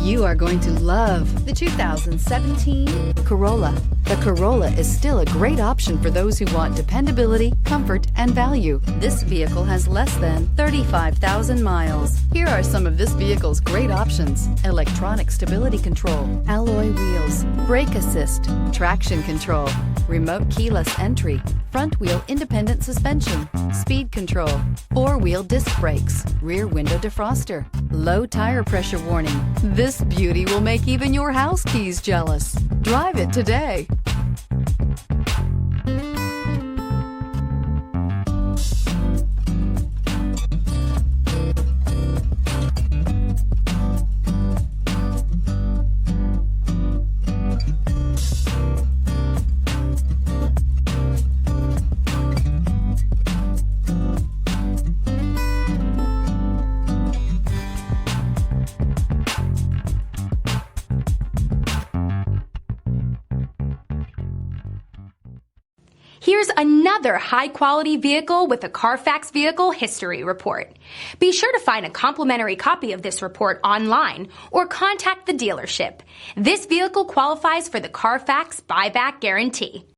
You are going to love the 2017 Corolla. The Corolla is still a great option for those who want dependability, comfort, and value. This vehicle has less than 35,000 miles. Here are some of this vehicle's great options: electronic stability control, alloy wheels, brake assist, traction control, remote keyless entry, front wheel independent suspension, speed control, four-wheel disc brakes, rear window defroster, low tire pressure warning. This beauty will make even your house keys jealous. Drive it today. Here's another high-quality vehicle with a Carfax Vehicle History Report. Be sure to find a complimentary copy of this report online or contact the dealership. This vehicle qualifies for the Carfax Buyback Guarantee.